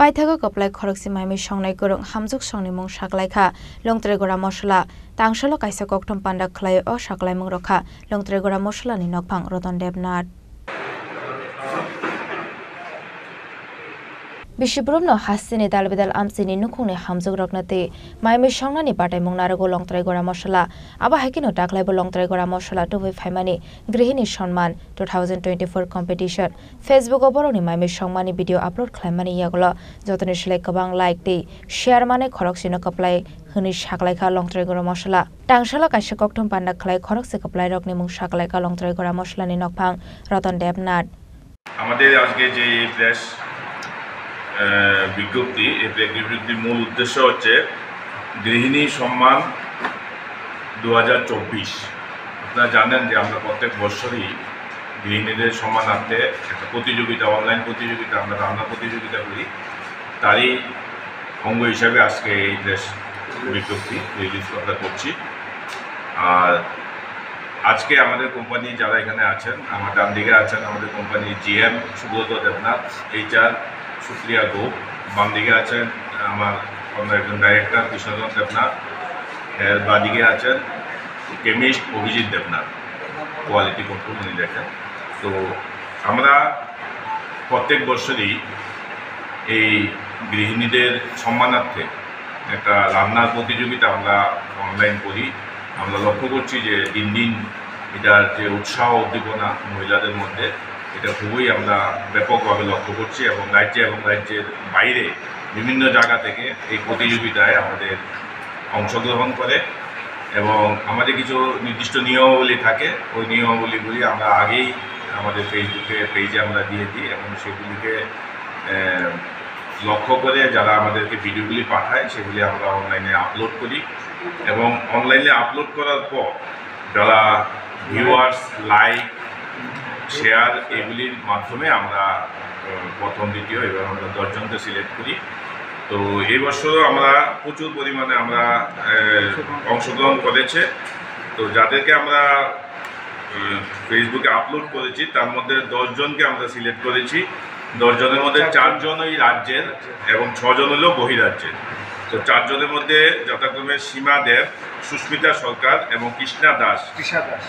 paithago koplai khoroksi maimi songnai gorong hamjuk songni mung saklaikha longtre gora mosla tangshalo kaisa kokthom panda khlai o saklai mung rokha longtre gora mosla ni nokphang Ratan Devnath Bishibrum hasini dalbedal amsini nukungni hamjuk roknate maimi songnani patai mung narago longtre gora mosla aba hakino taklai bo longtre gora mosla to phaimani grihini sonman 2024 competition Facebook oboroni maimi songmani video upload khlaimani yagolo jotoni shlai kabang like te share mane khoroksino kaplai huni saklaikha longtre gora mosla tangshala kaisa kokthom panda khlai khorokse kaplai rokni mung saklaikha longtre gora mosla ni nokphang Ratan Devnath আমাদের আজকে যে press বিজ্ঞপ্তি এই বিজ্ঞপ্তির মূল উদ্দেশ্য হচ্ছে গৃহিণী সম্মান 2024 আপনারা জানেন যে আমরা প্রত্যেক বছরই গৃহিণীদের সম্মানার্থে একটা প্রতিযোগিতা অনলাইন প্রতিযোগিতা আমরা রান্না প্রতিযোগিতা করি তারই অঙ্গ হিসাবে আজকে এই প্রেস বিজ্ঞপ্তি রিলিজ করছি আর আজকে আমাদের কোম্পানি যারা এখানে আছেন আমার ডান দিকে আছেন আমাদের company GM Subrata Debnath HR Supriya Gope বাম দিকে আছেন আমার একজন ডাইরেক্টর কৃষ্ণচন্দ্র দেবনাথ এর বাদিকে আছেন chemist Abhijit Debnath quality control উনি দেখেন তো আমরা প্রত্যেক বছরই এই গৃহিণীদের সম্মানার্থে একটা রান্নার প্রতিযোগিতা আমরা অনলাইন করি আমরা লক্ষ্য করছি যে দিন দিন এটার যে উৎসাহ উদ্দীপনা মহিলাদের মধ্যে এটা খুবই আমরা ব্যাপকভাবে লক্ষ্য করছি এবং রাজ্যের বাইরে বিভিন্ন জায়গা থেকে এই প্রতিযোগিতায় আমাদের অংশগ্রহণ করে এবং আমাদের কিছু নির্দিষ্ট নিয়মাবলী থাকে ওই নিয়মাবলীগুলি আমরা আগেই আমাদের ফেসবুকে পেজে আমরা দিয়ে দিই এবং সেগুলিকে লক্ষ্য করে যারা আমাদেরকে ভিডিওগুলি পাঠায় সেগুলি আমরা অনলাইনে আপলোড করি এবং অনলাইনে আপলোড করার পর যারা ভিউয়ার্স লাইক শেয়ার এগুলির মাধ্যমে আমরা প্রথম দ্বিতীয় এবার আমরা 10 জনকে সিলেক্ট করি তো এই বছরও আমরা প্রচুর পরিমাণে আমরা অংশগ্রহণ করেছে তো যাদেরকে আমরা ফেসবুকে আপলোড করেছি তার মধ্যে 10 জনকে আমরা সিলেক্ট করেছি 10 জনের মধ্যে 4 জন ওই রাজ্যের এবং 6 জন হলো বহিরাজ্যের তো 4 জনের মধ্যে যথাক্রমে সীমা দেব সুস্মিতা সরকার এবং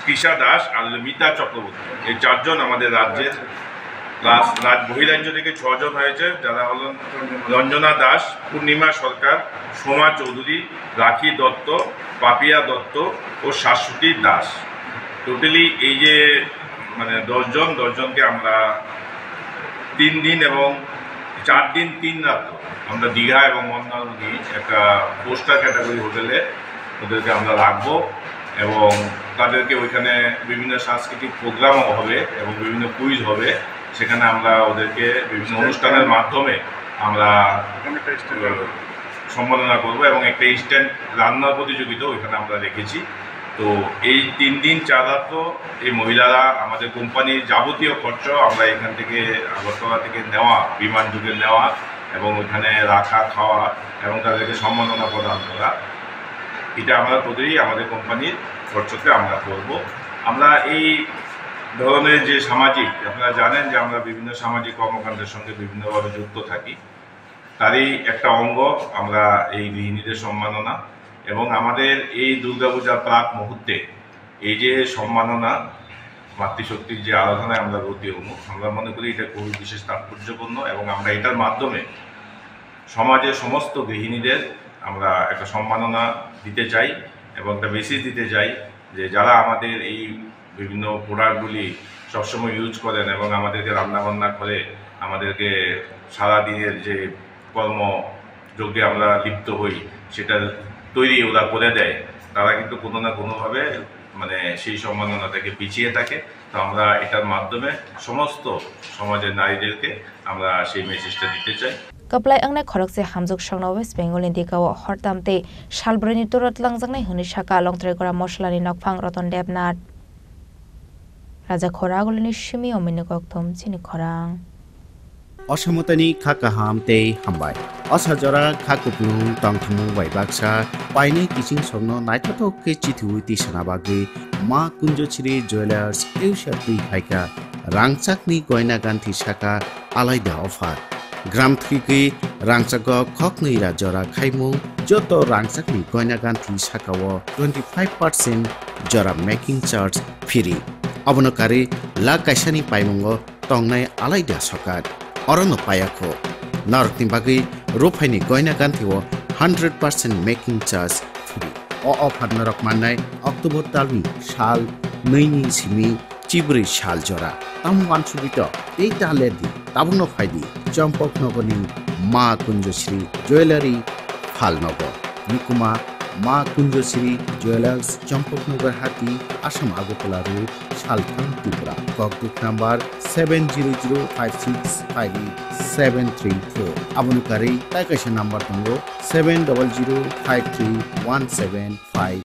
কৃষা দাস আর মিতা চক্রবর্তী এই 4 জন আমাদের রাজ্যের প্লাস বহিরাজ্য থেকে 6 জন হয়েছে যারা হলেন রঞ্জনা দাস পূর্ণিমা সরকার সোমা চৌধুরী রাখি দত্ত পাপিয়া দত্ত ও শাশ্বতী দাস টোটালি এই যে মানে 10 জনকে আমরা 3 দিন এবং 4 দিন 3 রাত আমরা দীঘা এবং মন্দারমণি একটা পোস্টার ক্যাটাগরি হোটেলে ওদেরকে আমরা রাখবো এবং তাদেরকে ওইখানে বিভিন্ন সাংস্কৃতিক প্রোগ্রামও হবে এবং বিভিন্ন কুইজ হবে সেখানে আমরা ওদেরকে বিভিন্ন অনুষ্ঠানের মাধ্যমে আমরা সম্মাননা করব এবং একটা ইনস্ট্যান্ট রান্নার প্রতিযোগিতা ওইখানে আমরা রেখেছি তো এই 3 দিন 4 রাত এই মহিলারা আমাদের কোম্পানির যাবতীয় খরচ আমরা এখান থেকে আগরতলা থেকে নেওয়া বিমান যুগে নেওয়া এবং ওইখানে রাখা খাওয়া এবং তাদেরকে সম্মাননা প্রদান করা এটা আমরা প্রতিদিনই আমাদের কোম্পানির খরচতে আমরা করব আমরা এই ধরনের যে সামাজিক আপনারা জানেন যে আমরা বিভিন্ন সামাজিক কর্মকাণ্ডের সঙ্গে বিভিন্নভাবে যুক্ত থাকি তারই একটা অঙ্গ আমরা এই গৃহিণীদের সম্মাননা এবং আমাদের এই দুর্গাপূজার প্রাক মুহূর্তে এই যে সম্মাননা মাতৃশক্তির যে আরাধনায় আমরা ব্রতী হব আমরা মনে করি এটা খুবই বিশেষ তাৎপর্যপূর্ণ এবং আমরা এটার মাধ্যমে সমাজের সমস্ত গৃহিণীদের আমরা একটা সম্মাননা দিতে চাই এবং একটা মেসেজ দিতে চাই যে যারা আমাদের এই বিভিন্ন প্রোডাক্টগুলি সবসময় ইউজ করেন এবং আমাদেরকে রান্নাবান্না করে আমাদেরকে সারাদিনের যে কর্মযজ্ঞে আমরা লিপ্ত হই সেটা তৈরি ওরা করে দেয় তারা কিন্তু কোনো না কোনোভাবে মানে সেই সম্মাননা থেকে পিছিয়ে থাকে তো আমরা এটার মাধ্যমে সমস্ত সমাজের নারীদেরকে আমরা সেই মেসেজটা দিতে চাই kaplai angnai khorokse hamjuk songna West Bengal ni dikao hortamte salbrani turot langjangnai huni saka longtre gora moslani nokphang Ratan Devnath raja khoragulni shimi omini kokthom chini khorang অসমতানি খাকা হামতে হামবাই অসাজরা খাকুপুং তংথমু বাইবাকসা পাইনে কিচিং সংনো নাইথাতো কে চিথু তিসানা বাগে মা কুঞ্জছিরি জুয়েলার্স এউশাপি ফাইকা রাংচাকনি গয়না গান্থি সাকা আলাইদা অফার গ্রাম থেকে রাংচাক খকনি জরা খাইমু যত রাংচাকনি গয়না গান্থি সাকাও 25% জরা মেকিং চার্জ ফ্রি অবনকারী লা কাইসানি পাইমুঙ্গ টংনাই আলাইদা সকার অরণ্য পায়াখো নারকনি বাগै রোফাইনি গয়না গান্থিও 100% মেকিং চার্জ ফ্রি অফার নরক মাননাय অক্টোবর তালনি সাল নৈনি সিমি চিবরি সাল জরা তাম আনসুবিত এই তালেদি তাবুন ফাইদি চম্পক নগরনি মা কুঞ্জশ্রী জুয়েলারি ফালনগর নিকুমা মা কুঞ্জশ্রী জুয়েলার্স চম্পকনগর হাতি আসাম আগরতলা রোড শালখান ত্রিপুরা ককবুক নাম্বার 7005658734 আবনকারী তাইকাইসা নাম্বার দঙ্গ 70053175